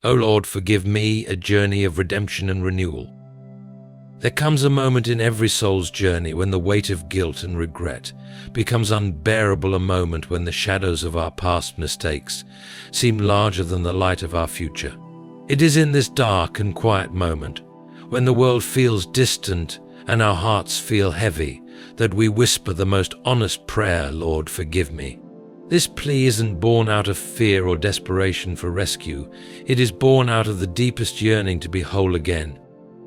O Lord, forgive me, a journey of redemption and renewal. There comes a moment in every soul's journey when the weight of guilt and regret becomes unbearable, a moment when the shadows of our past mistakes seem larger than the light of our future. It is in this dark and quiet moment, when the world feels distant and our hearts feel heavy, that we whisper the most honest prayer, Lord, forgive me. This plea isn't born out of fear or desperation for rescue. It is born out of the deepest yearning to be whole again.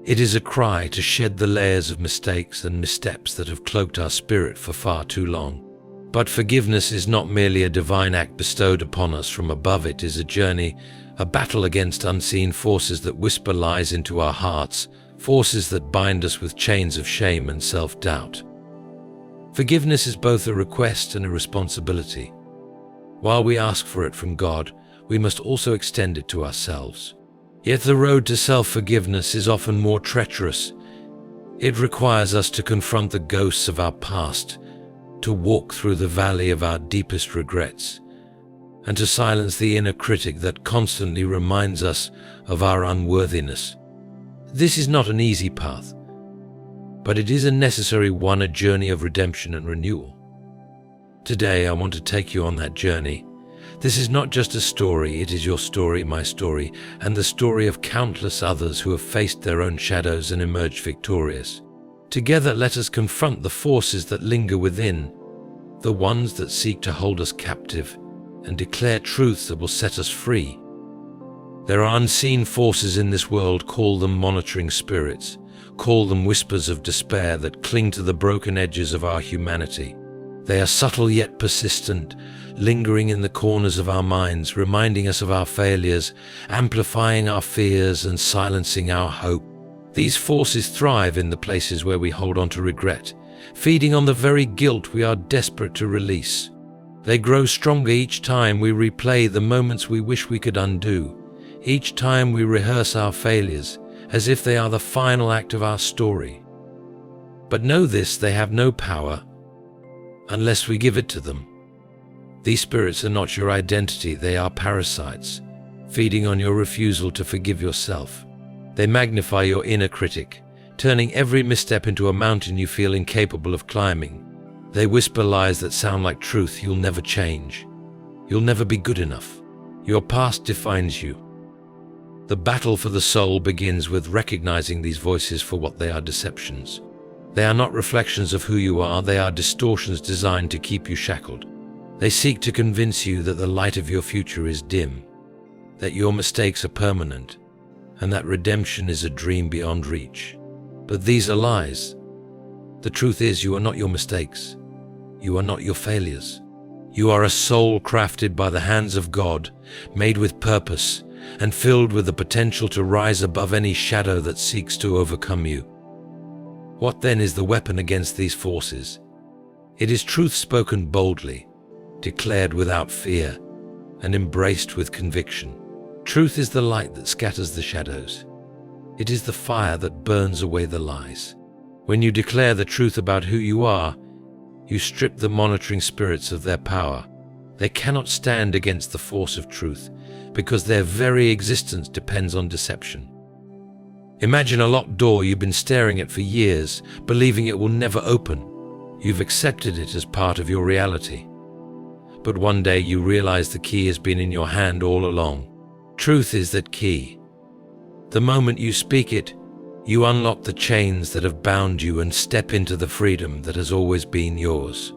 It is a cry to shed the layers of mistakes and missteps that have cloaked our spirit for far too long. But forgiveness is not merely a divine act bestowed upon us from above. It is a journey, a battle against unseen forces that whisper lies into our hearts, forces that bind us with chains of shame and self-doubt. Forgiveness is both a request and a responsibility. While we ask for it from God, we must also extend it to ourselves. Yet the road to self-forgiveness is often more treacherous. It requires us to confront the ghosts of our past, to walk through the valley of our deepest regrets, and to silence the inner critic that constantly reminds us of our unworthiness. This is not an easy path, but it is a necessary one, a journey of redemption and renewal. Today, I want to take you on that journey. This is not just a story, it is your story, my story, and the story of countless others who have faced their own shadows and emerged victorious. Together, let us confront the forces that linger within, the ones that seek to hold us captive, and declare truths that will set us free. There are unseen forces in this world, call them monitoring spirits, call them whispers of despair that cling to the broken edges of our humanity. They are subtle yet persistent, lingering in the corners of our minds, reminding us of our failures, amplifying our fears and silencing our hope. These forces thrive in the places where we hold on to regret, feeding on the very guilt we are desperate to release. They grow stronger each time we replay the moments we wish we could undo, each time we rehearse our failures, as if they are the final act of our story. But know this, they have no power unless we give it to them. These spirits are not your identity, they are parasites, feeding on your refusal to forgive yourself. They magnify your inner critic, turning every misstep into a mountain you feel incapable of climbing. They whisper lies that sound like truth. You'll never change. You'll never be good enough. Your past defines you. The battle for the soul begins with recognizing these voices for what they are: deceptions. They are not reflections of who you are, they are distortions designed to keep you shackled. They seek to convince you that the light of your future is dim, that your mistakes are permanent, and that redemption is a dream beyond reach. But these are lies. The truth is, you are not your mistakes. You are not your failures. You are a soul crafted by the hands of God, made with purpose, and filled with the potential to rise above any shadow that seeks to overcome you. What then is the weapon against these forces? It is truth spoken boldly, declared without fear, and embraced with conviction. Truth is the light that scatters the shadows. It is the fire that burns away the lies. When you declare the truth about who you are, you strip the monitoring spirits of their power. They cannot stand against the force of truth, because their very existence depends on deception. Imagine a locked door you've been staring at for years, believing it will never open. You've accepted it as part of your reality. But one day you realize the key has been in your hand all along. Truth is that key. The moment you speak it, you unlock the chains that have bound you and step into the freedom that has always been yours.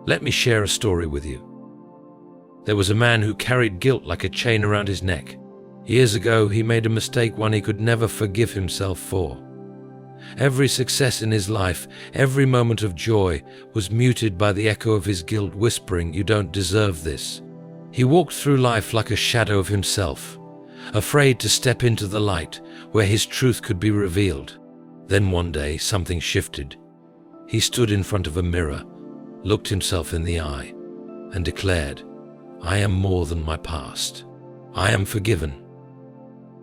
Let me share a story with you. There was a man who carried guilt like a chain around his neck. Years ago, he made a mistake, one he could never forgive himself for. Every success in his life, every moment of joy, was muted by the echo of his guilt whispering, "You don't deserve this." He walked through life like a shadow of himself, afraid to step into the light where his truth could be revealed. Then one day, something shifted. He stood in front of a mirror, looked himself in the eye, and declared, "I am more than my past. I am forgiven.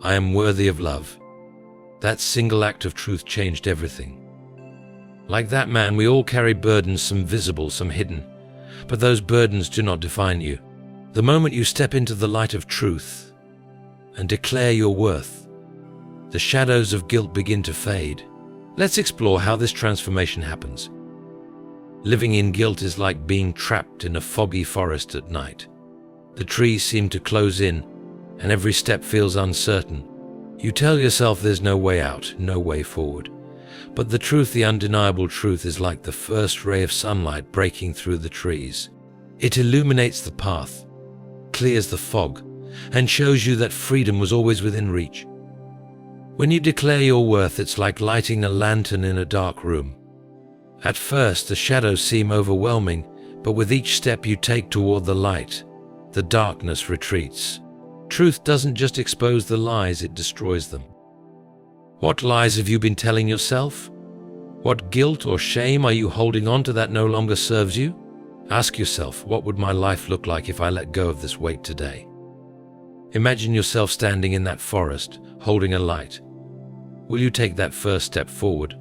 I am worthy of love." That single act of truth changed everything. Like that man, we all carry burdens, some visible, some hidden. But those burdens do not define you. The moment you step into the light of truth, and declare your worth. The shadows of guilt begin to fade. Let's explore how this transformation happens. Living in guilt is like being trapped in a foggy forest at night. The trees seem to close in, and every step feels uncertain. You tell yourself there's no way out, no way forward. But the truth, the undeniable truth, is like the first ray of sunlight breaking through the trees. It illuminates the path, clears the fog, and shows you that freedom was always within reach. When you declare your worth, it's like lighting a lantern in a dark room. At first, the shadows seem overwhelming, but with each step you take toward the light, the darkness retreats. Truth doesn't just expose the lies, it destroys them. What lies have you been telling yourself? What guilt or shame are you holding on to that no longer serves you? Ask yourself, what would my life look like if I let go of this weight today? Imagine yourself standing in that forest, holding a light. Will you take that first step forward,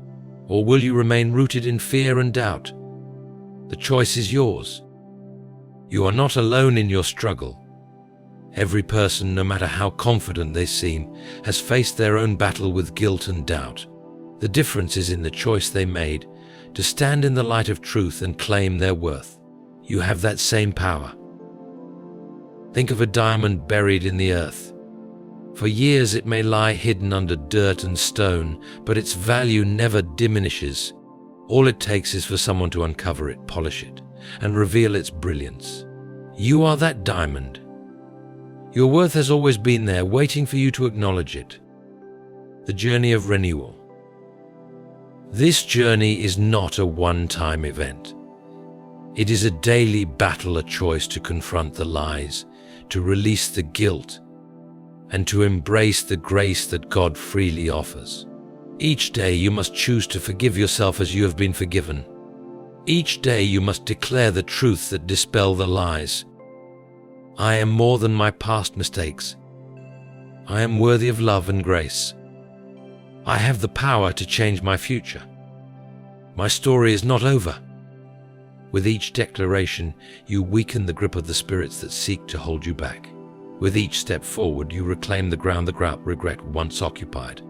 or will you remain rooted in fear and doubt? The choice is yours. You are not alone in your struggle. Every person, no matter how confident they seem, has faced their own battle with guilt and doubt. The difference is in the choice they made to stand in the light of truth and claim their worth. You have that same power. Think of a diamond buried in the earth. For years it may lie hidden under dirt and stone, but its value never diminishes. All it takes is for someone to uncover it, polish it, and reveal its brilliance. You are that diamond. Your worth has always been there, waiting for you to acknowledge it. The journey of renewal. This journey is not a one-time event. It is a daily battle, a choice to confront the lies, to release the guilt, and to embrace the grace that God freely offers. Each day you must choose to forgive yourself as you have been forgiven. Each day you must declare the truth that dispel the lies. I am more than my past mistakes. I am worthy of love and grace. I have the power to change my future. My story is not over. With each declaration, you weaken the grip of the spirits that seek to hold you back. With each step forward, you reclaim the ground that regret once occupied.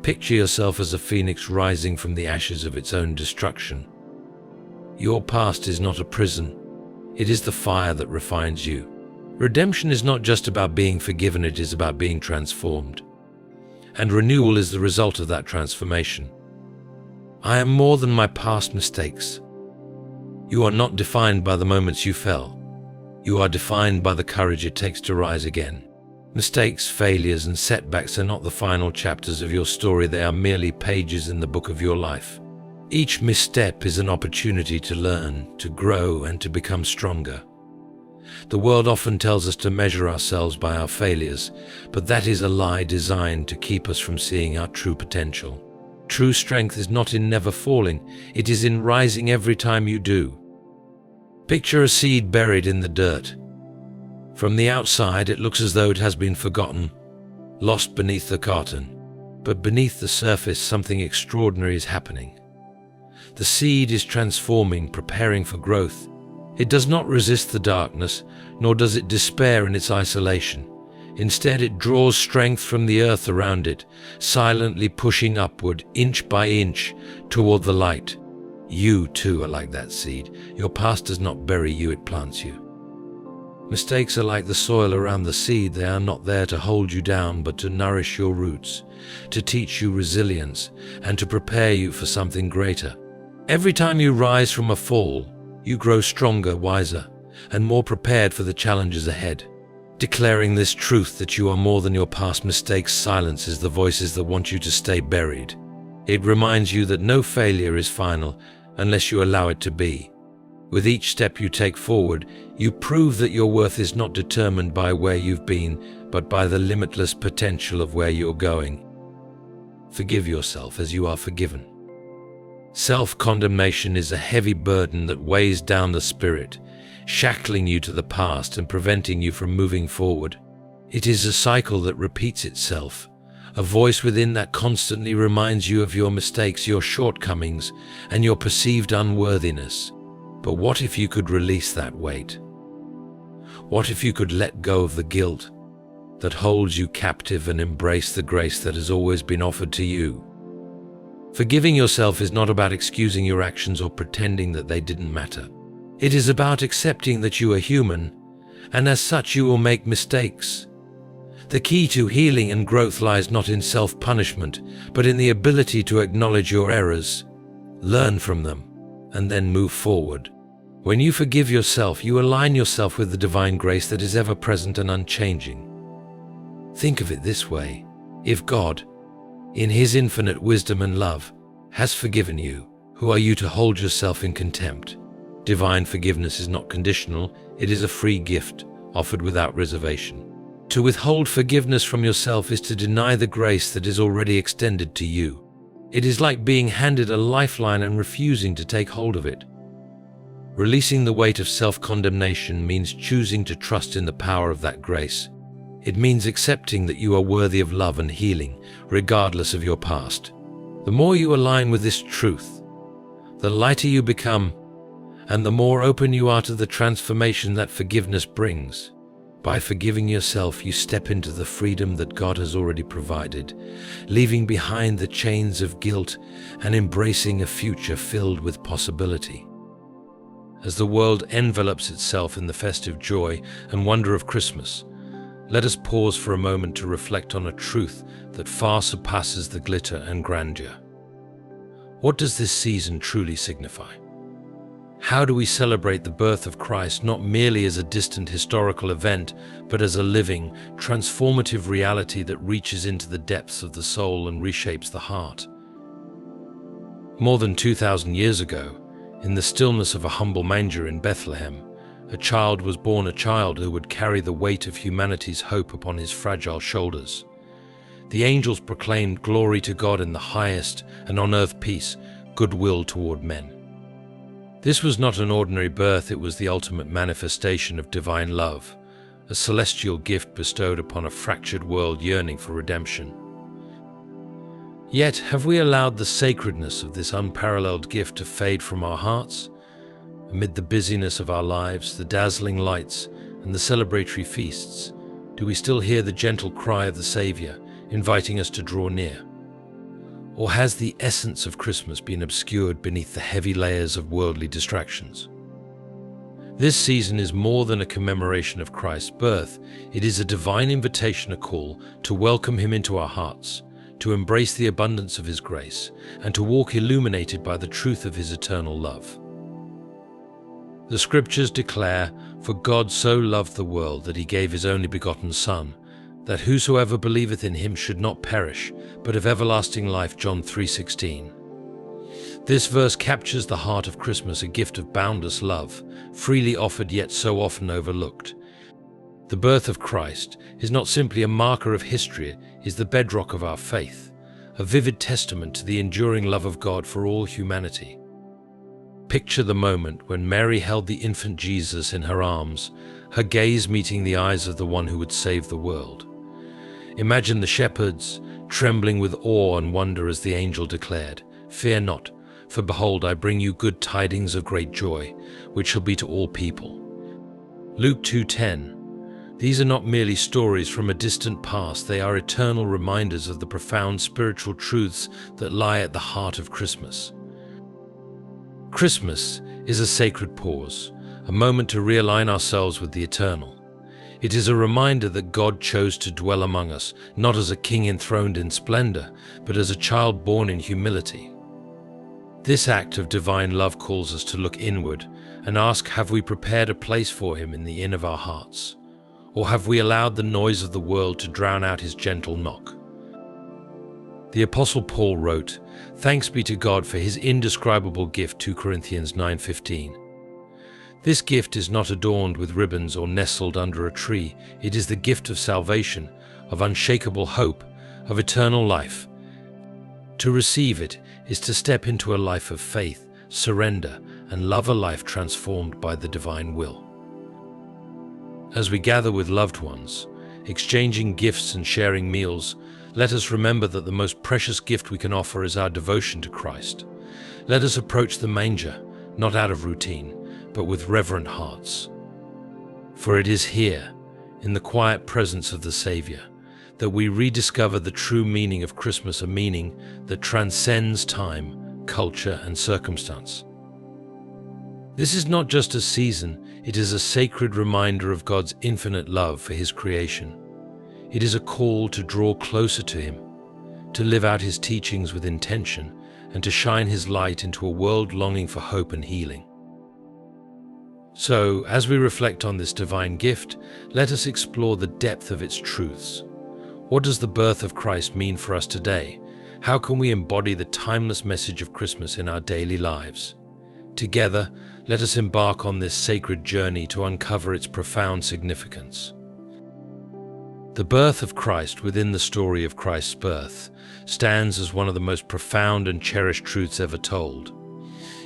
Picture yourself as a phoenix rising from the ashes of its own destruction. Your past is not a prison. It is the fire that refines you. Redemption is not just about being forgiven, it is about being transformed. And renewal is the result of that transformation. I am more than my past mistakes. You are not defined by the moments you fell. You are defined by the courage it takes to rise again. Mistakes, failures, and setbacks are not the final chapters of your story, they are merely pages in the book of your life. Each misstep is an opportunity to learn, to grow, and to become stronger. The world often tells us to measure ourselves by our failures, but that is a lie designed to keep us from seeing our true potential. True strength is not in never falling, it is in rising every time you do. Picture a seed buried in the dirt. From the outside, it looks as though it has been forgotten, lost beneath the cotton. But beneath the surface, something extraordinary is happening. The seed is transforming, preparing for growth. It does not resist the darkness, nor does it despair in its isolation. Instead, it draws strength from the earth around it, silently pushing upward, inch by inch, toward the light. You, too, are like that seed. Your past does not bury you, it plants you. Mistakes are like the soil around the seed. They are not there to hold you down, but to nourish your roots, to teach you resilience, and to prepare you for something greater. Every time you rise from a fall, you grow stronger, wiser, and more prepared for the challenges ahead. Declaring this truth that you are more than your past mistakes silences the voices that want you to stay buried. It reminds you that no failure is final unless you allow it to be. With each step you take forward, you prove that your worth is not determined by where you've been, but by the limitless potential of where you're going. Forgive yourself as you are forgiven. Self-condemnation is a heavy burden that weighs down the spirit, shackling you to the past and preventing you from moving forward. It is a cycle that repeats itself, a voice within that constantly reminds you of your mistakes, your shortcomings, and your perceived unworthiness. But what if you could release that weight? What if you could let go of the guilt, that holds you captive, and embrace the grace that has always been offered to you. Forgiving yourself is not about excusing your actions or pretending that they didn't matter. It is about accepting that you are human, and as such you will make mistakes. The key to healing and growth lies not in self-punishment, but in the ability to acknowledge your errors, learn from them, and then move forward. When you forgive yourself, you align yourself with the divine grace that is ever present and unchanging. Think of it this way: if God, in His infinite wisdom and love, has forgiven you, who are you to hold yourself in contempt? Divine forgiveness is not conditional, it is a free gift, offered without reservation. To withhold forgiveness from yourself is to deny the grace that is already extended to you. It is like being handed a lifeline and refusing to take hold of it. Releasing the weight of self-condemnation means choosing to trust in the power of that grace. It means accepting that you are worthy of love and healing, regardless of your past. The more you align with this truth, the lighter you become, and the more open you are to the transformation that forgiveness brings. By forgiving yourself, you step into the freedom that God has already provided, leaving behind the chains of guilt and embracing a future filled with possibility. As the world envelops itself in the festive joy and wonder of Christmas, let us pause for a moment to reflect on a truth that far surpasses the glitter and grandeur. What does this season truly signify? How do we celebrate the birth of Christ not merely as a distant historical event, but as a living, transformative reality that reaches into the depths of the soul and reshapes the heart? More than 2,000 years ago, in the stillness of a humble manger in Bethlehem, a child was born, a child who would carry the weight of humanity's hope upon his fragile shoulders. The angels proclaimed glory to God in the highest, and on earth peace, goodwill toward men. This was not an ordinary birth, it was the ultimate manifestation of divine love, a celestial gift bestowed upon a fractured world yearning for redemption. Yet, have we allowed the sacredness of this unparalleled gift to fade from our hearts? Amid the busyness of our lives, the dazzling lights, and the celebratory feasts, do we still hear the gentle cry of the Savior, inviting us to draw near? Or has the essence of Christmas been obscured beneath the heavy layers of worldly distractions? This season is more than a commemoration of Christ's birth. It is a divine invitation, a call to welcome Him into our hearts, to embrace the abundance of His grace, and to walk illuminated by the truth of His eternal love. The Scriptures declare, "For God so loved the world that He gave His only begotten Son, that whosoever believeth in Him should not perish, but have everlasting life." John 3:16. This verse captures the heart of Christmas, a gift of boundless love, freely offered yet so often overlooked. The birth of Christ is not simply a marker of history, it is the bedrock of our faith, a vivid testament to the enduring love of God for all humanity. Picture the moment when Mary held the infant Jesus in her arms, her gaze meeting the eyes of the one who would save the world. Imagine the shepherds, trembling with awe and wonder as the angel declared, "Fear not, for behold, I bring you good tidings of great joy, which shall be to all people." Luke 2:10. These are not merely stories from a distant past, they are eternal reminders of the profound spiritual truths that lie at the heart of Christmas. Christmas is a sacred pause, a moment to realign ourselves with the eternal. It is a reminder that God chose to dwell among us, not as a king enthroned in splendor, but as a child born in humility. This act of divine love calls us to look inward and ask, have we prepared a place for Him in the inn of our hearts? Or have we allowed the noise of the world to drown out His gentle knock? The Apostle Paul wrote, "Thanks be to God for His indescribable gift," 2 Corinthians 9:15. This gift is not adorned with ribbons or nestled under a tree. It is the gift of salvation, of unshakable hope, of eternal life. To receive it is to step into a life of faith, surrender, and love, a life transformed by the divine will. As we gather with loved ones, exchanging gifts and sharing meals, let us remember that the most precious gift we can offer is our devotion to Christ. Let us approach the manger, not out of routine, but with reverent hearts. For it is here, in the quiet presence of the Savior, that we rediscover the true meaning of Christmas, a meaning that transcends time, culture, and circumstance. This is not just a season, it is a sacred reminder of God's infinite love for His creation. It is a call to draw closer to Him, to live out His teachings with intention, and to shine His light into a world longing for hope and healing. So, as we reflect on this divine gift, let us explore the depth of its truths. What does the birth of Christ mean for us today? How can we embody the timeless message of Christmas in our daily lives? Together, let us embark on this sacred journey to uncover its profound significance. The birth of Christ within the story of Christ's birth stands as one of the most profound and cherished truths ever told.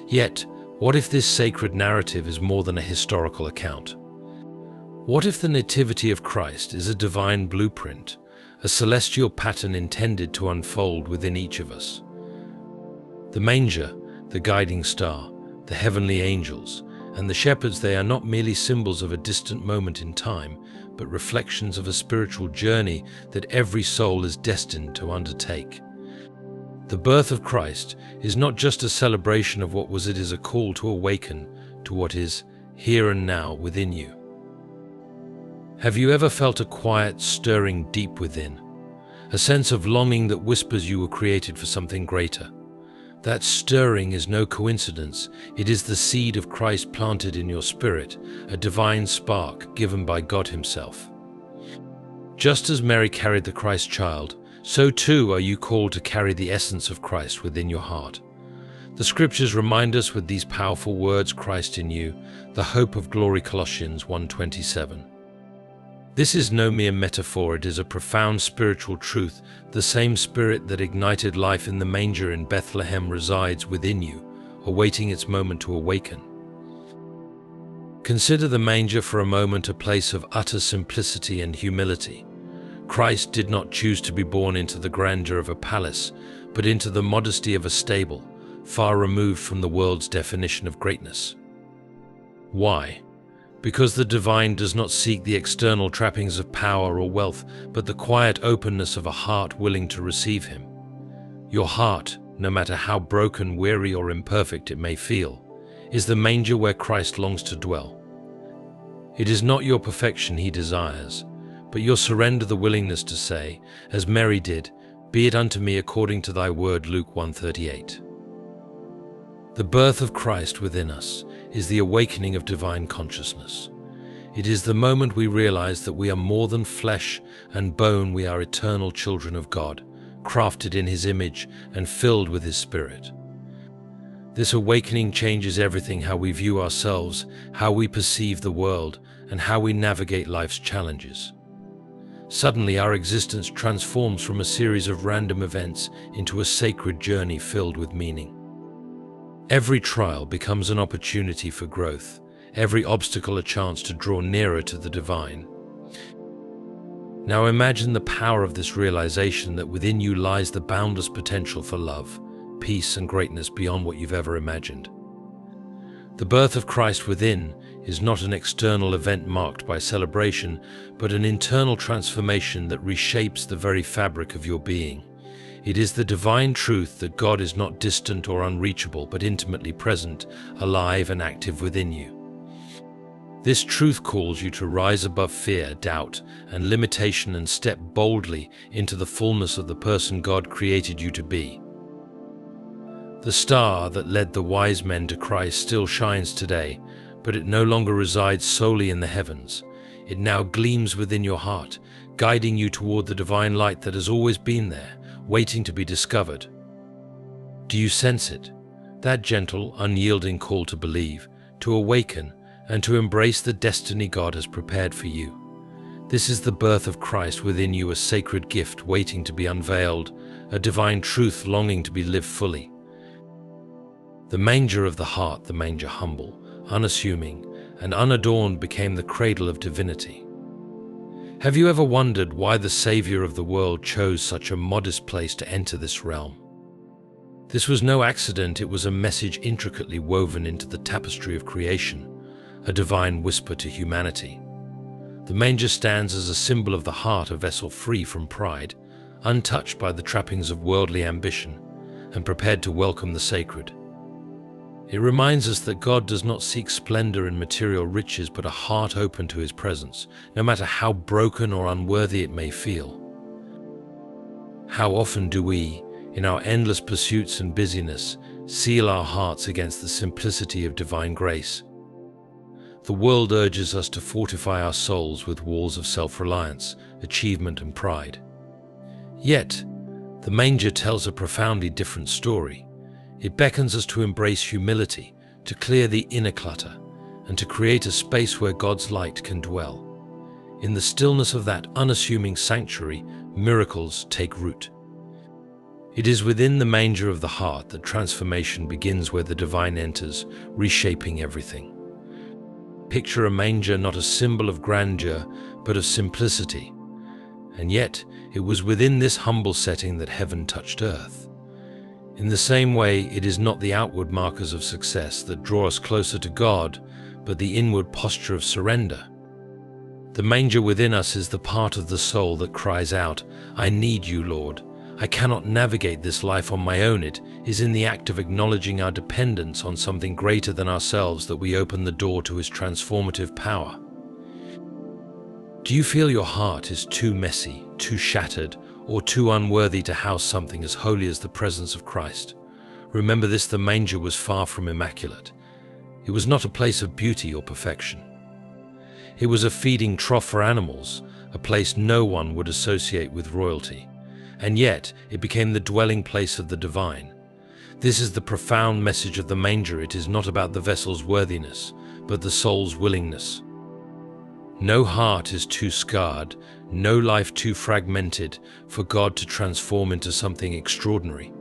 Yet, what if this sacred narrative is more than a historical account? What if the nativity of Christ is a divine blueprint, a celestial pattern intended to unfold within each of us? The manger, the guiding star, the heavenly angels, and the shepherds, they are not merely symbols of a distant moment in time, but reflections of a spiritual journey that every soul is destined to undertake. The birth of Christ is not just a celebration of what was, it is a call to awaken to what is here and now within you. Have you ever felt a quiet stirring deep within? A sense of longing that whispers you were created for something greater? That stirring is no coincidence. It is the seed of Christ planted in your spirit, a divine spark given by God Himself. Just as Mary carried the Christ child, so too are you called to carry the essence of Christ within your heart. The Scriptures remind us with these powerful words, Christ in you, the hope of glory, Colossians 1:27. This is no mere metaphor, it is a profound spiritual truth. The same Spirit that ignited life in the manger in Bethlehem resides within you, awaiting its moment to awaken. Consider the manger for a moment, a place of utter simplicity and humility. Christ did not choose to be born into the grandeur of a palace, but into the modesty of a stable, far removed from the world's definition of greatness. Why? Because the divine does not seek the external trappings of power or wealth, but the quiet openness of a heart willing to receive Him. Your heart, no matter how broken, weary, or imperfect it may feel, is the manger where Christ longs to dwell. It is not your perfection He desires, but your surrender, the willingness to say, as Mary did, "Be it unto me according to thy word," Luke 1:38. The birth of Christ within us is the awakening of divine consciousness. It is the moment we realize that we are more than flesh and bone, we are eternal children of God, crafted in His image and filled with His Spirit. This awakening changes everything: how we view ourselves, how we perceive the world, and how we navigate life's challenges. Suddenly, our existence transforms from a series of random events into a sacred journey filled with meaning. Every trial becomes an opportunity for growth, every obstacle a chance to draw nearer to the divine. Now imagine the power of this realization that within you lies the boundless potential for love, peace, and greatness beyond what you've ever imagined. The birth of Christ within is not an external event marked by celebration, but an internal transformation that reshapes the very fabric of your being. It is the divine truth that God is not distant or unreachable, but intimately present, alive and active within you. This truth calls you to rise above fear, doubt, and limitation and step boldly into the fullness of the person God created you to be. The star that led the wise men to Christ still shines today, but it no longer resides solely in the heavens. It now gleams within your heart, guiding you toward the divine light that has always been there, waiting to be discovered. Do you sense it? That gentle, unyielding call to believe, to awaken, and to embrace the destiny God has prepared for you. This is the birth of Christ within you, a sacred gift waiting to be unveiled, a divine truth longing to be lived fully. The manger of the heart, the manger humble, unassuming, and unadorned, became the cradle of divinity. Have you ever wondered why the Savior of the world chose such a modest place to enter this realm? This was no accident, it was a message intricately woven into the tapestry of creation, a divine whisper to humanity. The manger stands as a symbol of the heart, a vessel free from pride, untouched by the trappings of worldly ambition, and prepared to welcome the sacred. It reminds us that God does not seek splendor and material riches, but a heart open to His presence, no matter how broken or unworthy it may feel. How often do we, in our endless pursuits and busyness, seal our hearts against the simplicity of divine grace? The world urges us to fortify our souls with walls of self-reliance, achievement, and pride. Yet, the manger tells a profoundly different story. It beckons us to embrace humility, to clear the inner clutter, and to create a space where God's light can dwell. In the stillness of that unassuming sanctuary, miracles take root. It is within the manger of the heart that transformation begins, where the divine enters, reshaping everything. Picture a manger not a symbol of grandeur, but of simplicity. And yet, it was within this humble setting that heaven touched earth. In the same way, it is not the outward markers of success that draw us closer to God, but the inward posture of surrender. The manger within us is the part of the soul that cries out, "I need you, Lord. I cannot navigate this life on my own." It is in the act of acknowledging our dependence on something greater than ourselves that we open the door to His transformative power. Do you feel your heart is too messy, too shattered, or too unworthy to house something as holy as the presence of Christ? Remember this: the manger was far from immaculate. It was not a place of beauty or perfection. It was a feeding trough for animals, a place no one would associate with royalty. And yet, it became the dwelling place of the divine. This is the profound message of the manger. It is not about the vessel's worthiness, but the soul's willingness. No heart is too scarred, no life too fragmented for God to transform into something extraordinary.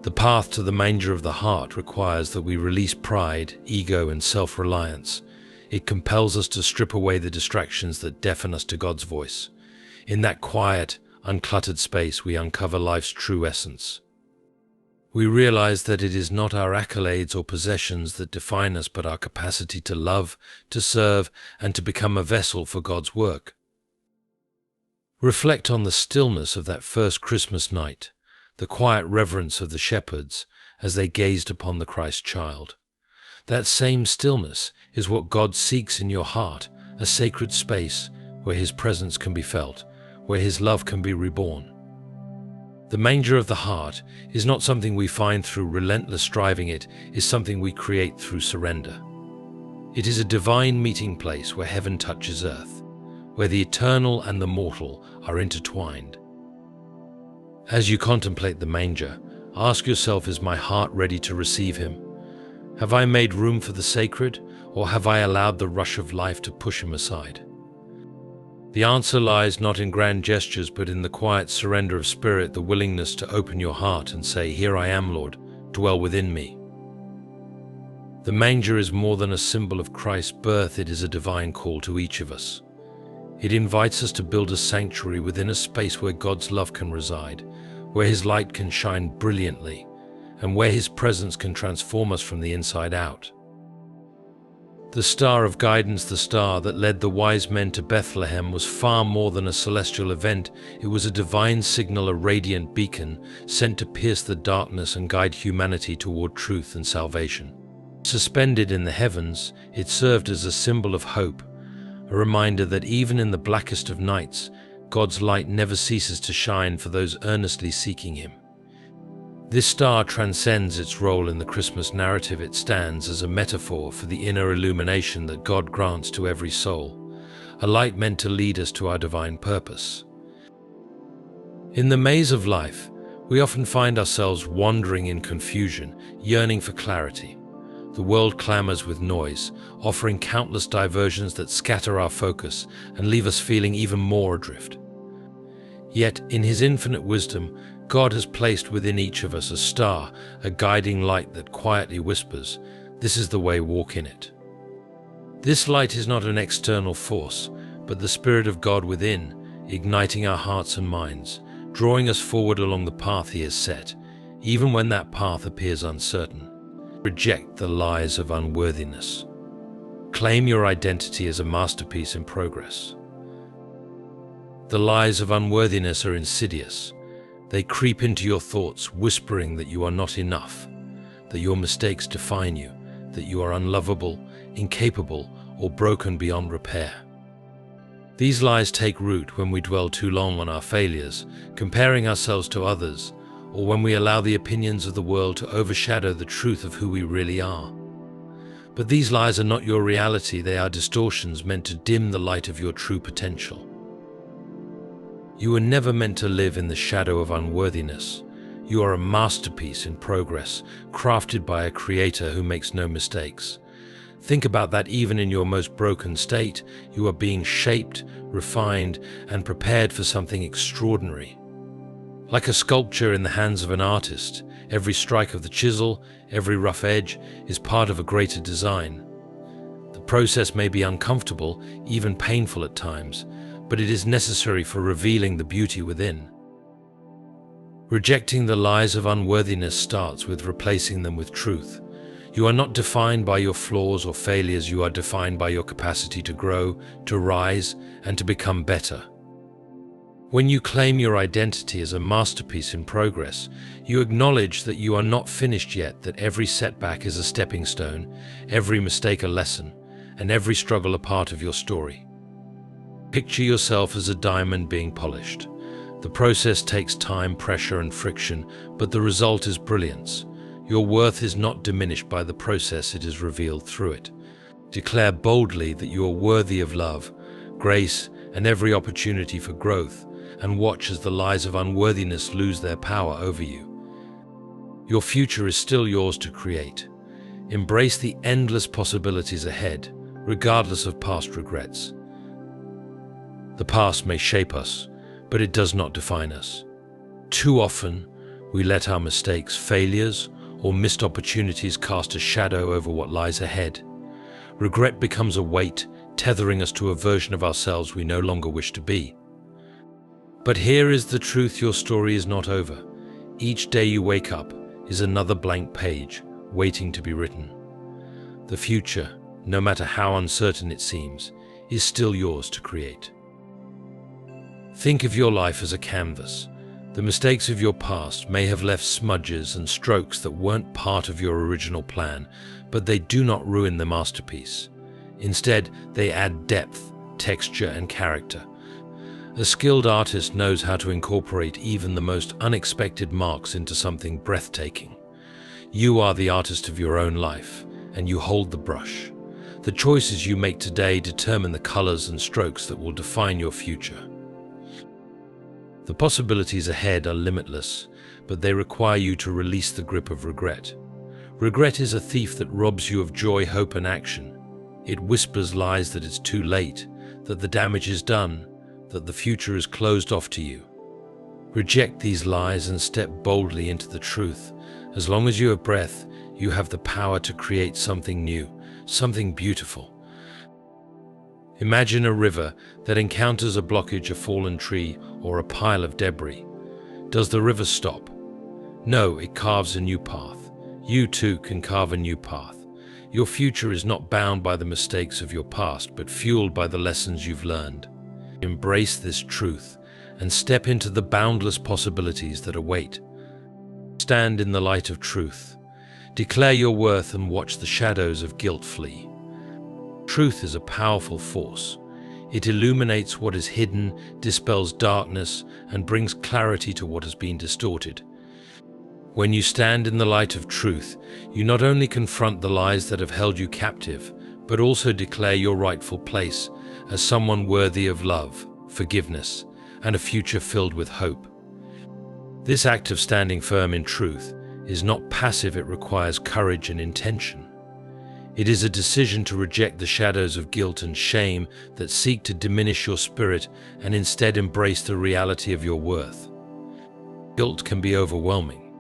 The path to the manger of the heart requires that we release pride, ego, and self-reliance. It compels us to strip away the distractions that deafen us to God's voice. In that quiet, uncluttered space, we uncover life's true essence. We realize that it is not our accolades or possessions that define us, but our capacity to love, to serve, and to become a vessel for God's work. Reflect on the stillness of that first Christmas night, the quiet reverence of the shepherds as they gazed upon the Christ child. That same stillness is what God seeks in your heart, a sacred space where His presence can be felt, where His love can be reborn. The manger of the heart is not something we find through relentless striving. It is something we create through surrender. It is a divine meeting place where heaven touches earth, where the eternal and the mortal are intertwined. As you contemplate the manger, ask yourself, is my heart ready to receive Him? Have I made room for the sacred, or have I allowed the rush of life to push Him aside? The answer lies not in grand gestures, but in the quiet surrender of spirit, the willingness to open your heart and say, "Here I am, Lord, dwell within me." The manger is more than a symbol of Christ's birth. It is a divine call to each of us. It invites us to build a sanctuary within a space where God's love can reside, where His light can shine brilliantly, and where His presence can transform us from the inside out. The star of guidance, the star that led the wise men to Bethlehem, was far more than a celestial event. It was a divine signal, a radiant beacon sent to pierce the darkness and guide humanity toward truth and salvation. Suspended in the heavens, it served as a symbol of hope, a reminder that even in the blackest of nights, God's light never ceases to shine for those earnestly seeking Him. This star transcends its role in the Christmas narrative. It stands as a metaphor for the inner illumination that God grants to every soul, a light meant to lead us to our divine purpose. In the maze of life, we often find ourselves wandering in confusion, yearning for clarity. The world clamors with noise, offering countless diversions that scatter our focus and leave us feeling even more adrift. Yet, in His infinite wisdom, God has placed within each of us a star, a guiding light that quietly whispers, "This is the way, walk in it." This light is not an external force, but the Spirit of God within, igniting our hearts and minds, drawing us forward along the path He has set, even when that path appears uncertain. Reject the lies of unworthiness. Claim your identity as a masterpiece in progress. The lies of unworthiness are insidious. They creep into your thoughts, whispering that you are not enough, that your mistakes define you, that you are unlovable, incapable, or broken beyond repair. These lies take root when we dwell too long on our failures, comparing ourselves to others, or when we allow the opinions of the world to overshadow the truth of who we really are. But these lies are not your reality. They are distortions meant to dim the light of your true potential. You were never meant to live in the shadow of unworthiness. You are a masterpiece in progress, crafted by a creator who makes no mistakes. Think about that. Even in your most broken state, you are being shaped, refined, and prepared for something extraordinary. Like a sculpture in the hands of an artist, every strike of the chisel, every rough edge, is part of a greater design. The process may be uncomfortable, even painful at times, but it is necessary for revealing the beauty within. Rejecting the lies of unworthiness starts with replacing them with truth. You are not defined by your flaws or failures. You are defined by your capacity to grow, to rise, and to become better. When you claim your identity as a masterpiece in progress, you acknowledge that you are not finished yet, that every setback is a stepping stone, every mistake a lesson, and every struggle a part of your story. Picture yourself as a diamond being polished. The process takes time, pressure, and friction, but the result is brilliance. Your worth is not diminished by the process, it is revealed through it. Declare boldly that you are worthy of love, grace, and every opportunity for growth, and watch as the lies of unworthiness lose their power over you. Your future is still yours to create. Embrace the endless possibilities ahead, regardless of past regrets. The past may shape us, but it does not define us. Too often, we let our mistakes, failures, or missed opportunities cast a shadow over what lies ahead. Regret becomes a weight, tethering us to a version of ourselves we no longer wish to be. But here is the truth: your story is not over. Each day you wake up is another blank page, waiting to be written. The future, no matter how uncertain it seems, is still yours to create. Think of your life as a canvas. The mistakes of your past may have left smudges and strokes that weren't part of your original plan, but they do not ruin the masterpiece. Instead, they add depth, texture, and character. A skilled artist knows how to incorporate even the most unexpected marks into something breathtaking. You are the artist of your own life, and you hold the brush. The choices you make today determine the colors and strokes that will define your future. The possibilities ahead are limitless, but they require you to release the grip of regret. Regret is a thief that robs you of joy, hope, and action. It whispers lies that it's too late, that the damage is done, that the future is closed off to you. Reject these lies and step boldly into the truth. As long as you have breath, you have the power to create something new, something beautiful. Imagine a river that encounters a blockage, a fallen tree, or a pile of debris. Does the river stop? No, it carves a new path. You too can carve a new path. Your future is not bound by the mistakes of your past, but fueled by the lessons you've learned. Embrace this truth and step into the boundless possibilities that await. Stand in the light of truth. Declare your worth and watch the shadows of guilt flee. Truth is a powerful force. It illuminates what is hidden, dispels darkness, and brings clarity to what has been distorted. When you stand in the light of truth, you not only confront the lies that have held you captive, but also declare your rightful place as someone worthy of love, forgiveness, and a future filled with hope. This act of standing firm in truth is not passive. It requires courage and intention. It is a decision to reject the shadows of guilt and shame that seek to diminish your spirit and instead embrace the reality of your worth. Guilt can be overwhelming.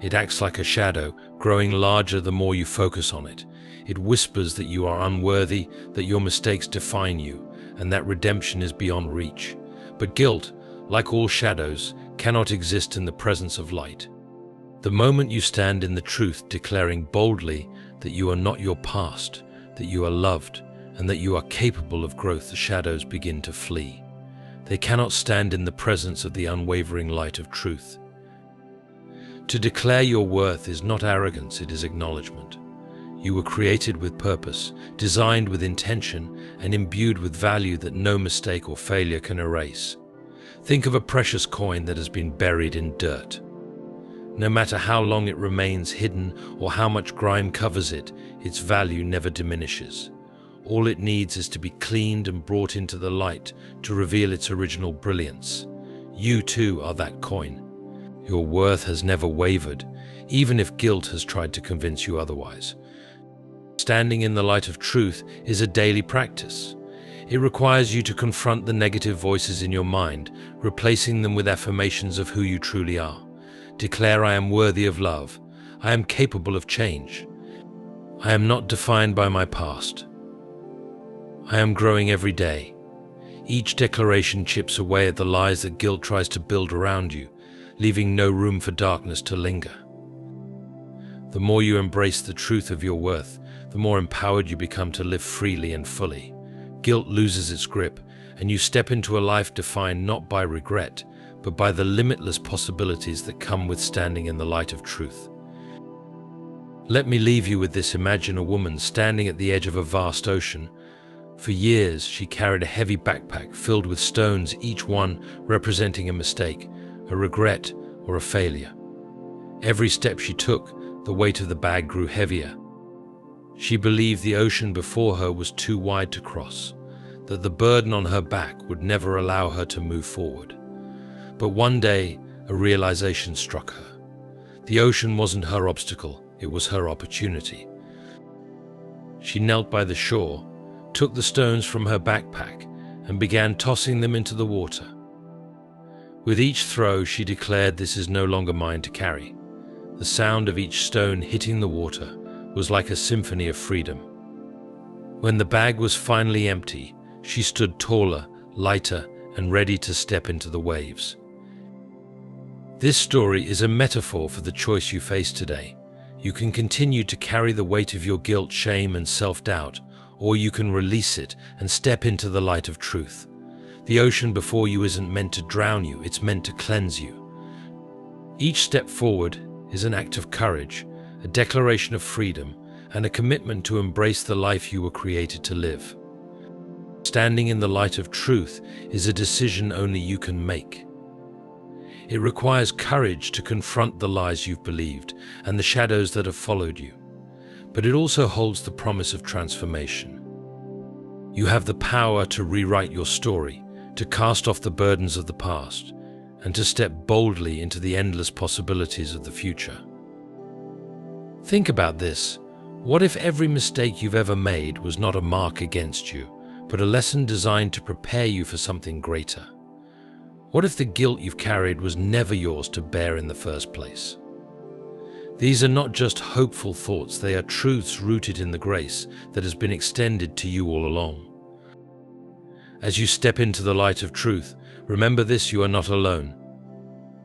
It acts like a shadow, growing larger the more you focus on it. It whispers that you are unworthy, that your mistakes define you, and that redemption is beyond reach. But guilt, like all shadows, cannot exist in the presence of light. The moment you stand in the truth, declaring boldly that you are not your past, that you are loved, and that you are capable of growth, the shadows begin to flee. They cannot stand in the presence of the unwavering light of truth. To declare your worth is not arrogance, it is acknowledgement. You were created with purpose, designed with intention, and imbued with value that no mistake or failure can erase. Think of a precious coin that has been buried in dirt. No matter how long it remains hidden or how much grime covers it, its value never diminishes. All it needs is to be cleaned and brought into the light to reveal its original brilliance. You too are that coin. Your worth has never wavered, even if guilt has tried to convince you otherwise. Standing in the light of truth is a daily practice. It requires you to confront the negative voices in your mind, replacing them with affirmations of who you truly are. Declare, I am worthy of love. I am capable of change. I am not defined by my past. I am growing every day. Each declaration chips away at the lies that guilt tries to build around you, leaving no room for darkness to linger. The more you embrace the truth of your worth, the more empowered you become to live freely and fully. Guilt loses its grip, and you step into a life defined not by regret, but by the limitless possibilities that come with standing in the light of truth. Let me leave you with this. Imagine a woman standing at the edge of a vast ocean. For years, she carried a heavy backpack filled with stones, each one representing a mistake, a regret, or a failure. Every step she took, the weight of the bag grew heavier. She believed the ocean before her was too wide to cross, that the burden on her back would never allow her to move forward. But one day, a realization struck her. The ocean wasn't her obstacle, it was her opportunity. She knelt by the shore, took the stones from her backpack, and began tossing them into the water. With each throw, she declared, this is no longer mine to carry. The sound of each stone hitting the water was like a symphony of freedom. When the bag was finally empty, she stood taller, lighter, and ready to step into the waves. This story is a metaphor for the choice you face today. You can continue to carry the weight of your guilt, shame, and self-doubt, or you can release it and step into the light of truth. The ocean before you isn't meant to drown you, it's meant to cleanse you. Each step forward is an act of courage, a declaration of freedom, and a commitment to embrace the life you were created to live. Standing in the light of truth is a decision only you can make. It requires courage to confront the lies you've believed and the shadows that have followed you. But it also holds the promise of transformation. You have the power to rewrite your story, to cast off the burdens of the past, and to step boldly into the endless possibilities of the future. Think about this. What if every mistake you've ever made was not a mark against you, but a lesson designed to prepare you for something greater? What if the guilt you've carried was never yours to bear in the first place? These are not just hopeful thoughts, they are truths rooted in the grace that has been extended to you all along. As you step into the light of truth, remember this: you are not alone.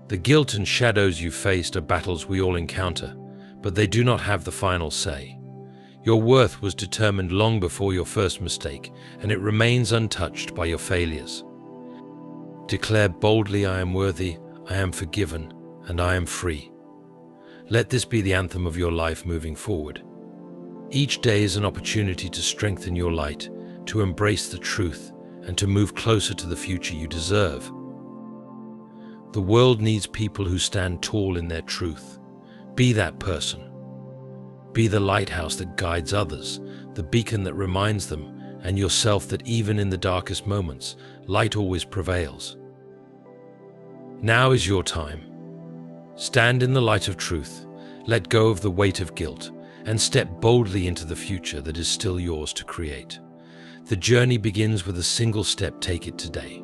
The guilt and shadows you faced are battles we all encounter, but they do not have the final say. Your worth was determined long before your first mistake, and it remains untouched by your failures. Declare boldly, I am worthy, I am forgiven, and I am free. Let this be the anthem of your life moving forward. Each day is an opportunity to strengthen your light, to embrace the truth, and to move closer to the future you deserve. The world needs people who stand tall in their truth. Be that person. Be the lighthouse that guides others, the beacon that reminds them, and yourself that even in the darkest moments, light always prevails. Now is your time. Stand in the light of truth, let go of the weight of guilt, and step boldly into the future that is still yours to create. The journey begins with a single step. Take it today.